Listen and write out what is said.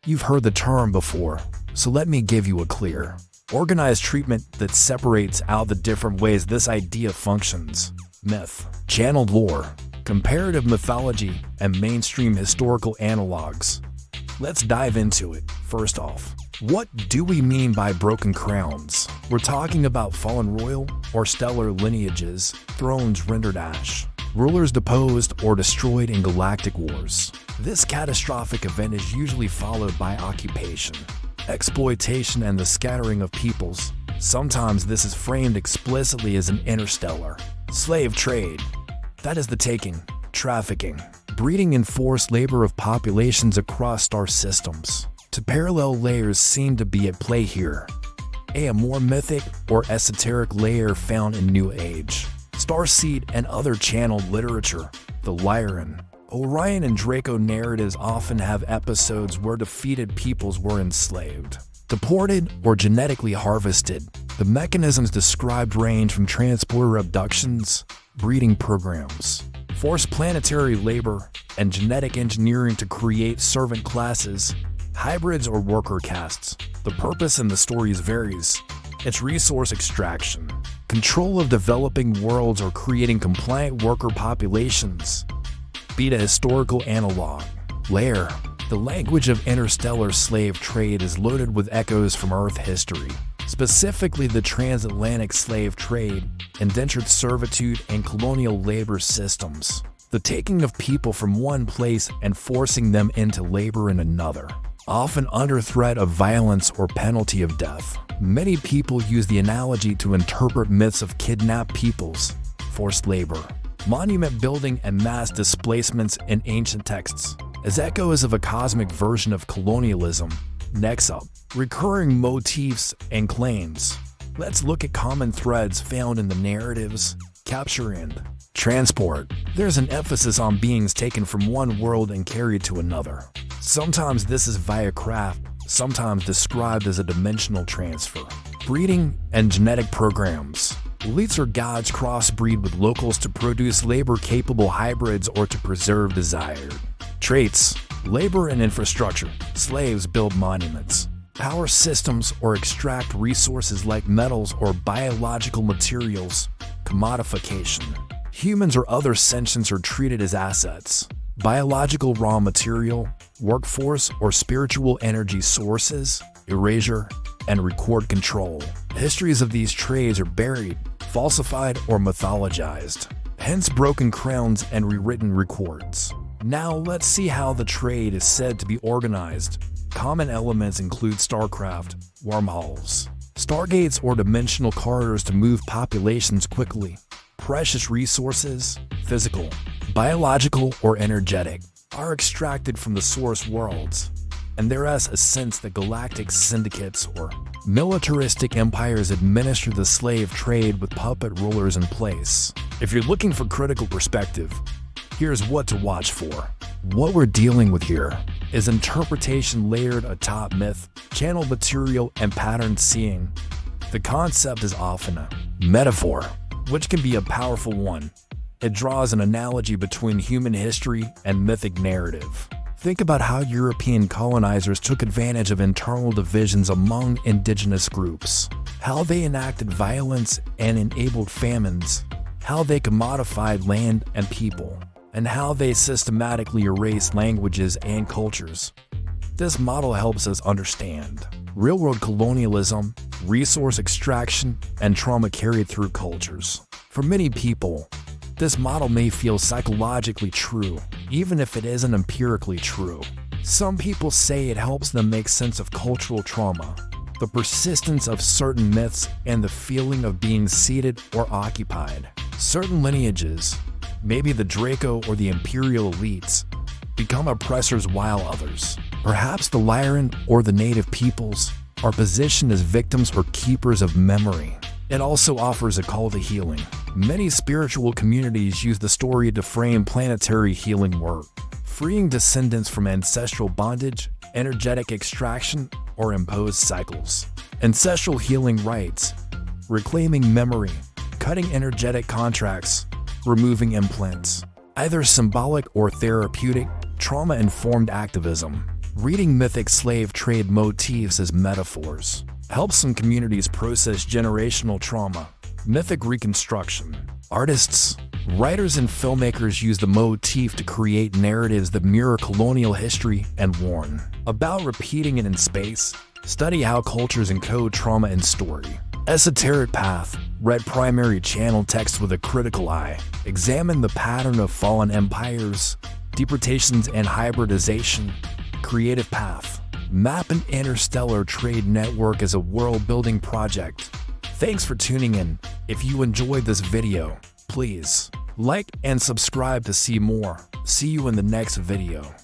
You've heard the term before, so let me give you a clear, organized treatment that separates out the different ways this idea functions: myth, channeled lore, comparative mythology, and mainstream historical analogs. Let's dive into it. First off, what do we mean by broken crowns? We're talking about fallen royal or stellar lineages, thrones rendered ash, rulers deposed or destroyed in galactic wars. This catastrophic event is usually followed by occupation, exploitation, and the scattering of peoples. Sometimes this is framed explicitly as an interstellar slave trade. That is the taking, trafficking, breeding, and forced labor of populations across star systems. Two parallel layers seem to be at play here. A more mythic or esoteric layer found in New Age, Starseed, and other channeled literature. The Lyran, Orion, and Draco narratives often have episodes where defeated peoples were enslaved, deported, or genetically harvested. The mechanisms described range from transporter abductions, breeding programs, forced planetary labor, and genetic engineering to create servant classes, hybrids, or worker castes. The purpose in the stories varies. It's resource extraction, control of developing worlds, or creating compliant worker populations. Be a historical analog. Lair. The language of interstellar slave trade is loaded with echoes from Earth history, specifically the transatlantic slave trade, indentured servitude, and colonial labor systems. The taking of people from one place and forcing them into labor in another, often under threat of violence or penalty of death. Many people use the analogy to interpret myths of kidnapped peoples, forced labor, monument building, and mass displacements in ancient texts as echoes of a cosmic version of colonialism. Next up, recurring motifs and claims. Let's look at common threads found in the narratives. Capture and transport. There's an emphasis on beings taken from one world and carried to another. Sometimes this is via craft, sometimes described as a dimensional transfer. Breeding and genetic programs. Elites or gods crossbreed with locals to produce labor-capable hybrids or to preserve desired traits. Labor and infrastructure. Slaves build monuments, power systems, or extract resources like metals or biological materials. Commodification. Humans or other sentients are treated as assets, biological raw material, workforce, or spiritual energy sources. Erasure and record control. Histories of these trades are buried, falsified, or mythologized, hence broken crowns and rewritten records. Now let's see how the trade is said to be organized. Common elements include starcraft, wormholes, stargates, or dimensional corridors to move populations quickly. Precious resources, physical, biological, or energetic, are extracted from the source worlds, and there is a sense that galactic syndicates or militaristic empires administer the slave trade with puppet rulers in place. If you're looking for critical perspective, here's what to watch for. What we're dealing with here is interpretation layered atop myth, channeled material, and pattern seeing. The concept is often a metaphor, which can be a powerful one. It draws an analogy between human history and mythic narrative. Think about how European colonizers took advantage of internal divisions among indigenous groups, how they enacted violence and enabled famines, how they commodified land and people, and how they systematically erased languages and cultures. This model helps us understand real-world colonialism, resource extraction, and trauma carried through cultures. For many people, this model may feel psychologically true, even if it isn't empirically true. Some people say it helps them make sense of cultural trauma, the persistence of certain myths, and the feeling of being seated or occupied. Certain lineages, maybe the Draco or the Imperial elites, become oppressors while others, perhaps the Lyran or the native peoples, are positioned as victims or keepers of memory. It also offers a call to healing. Many spiritual communities use the story to frame planetary healing work, freeing descendants from ancestral bondage, energetic extraction, or imposed cycles. Ancestral healing rites, reclaiming memory, cutting energetic contracts, removing implants. Either symbolic or therapeutic, trauma-informed activism. Reading mythic slave trade motifs as metaphors helps some communities process generational trauma. Mythic reconstruction. Artists, writers, and filmmakers use the motif to create narratives that mirror colonial history and warn about repeating it in space. Study how cultures encode trauma in story. Esoteric path. Read primary channel text with a critical eye. Examine the pattern of fallen empires, deportations, and hybridization. Creative path. Map an interstellar trade network as a world-building project. Thanks for tuning in. If you enjoyed this video, please like and subscribe to see more. See you in the next video.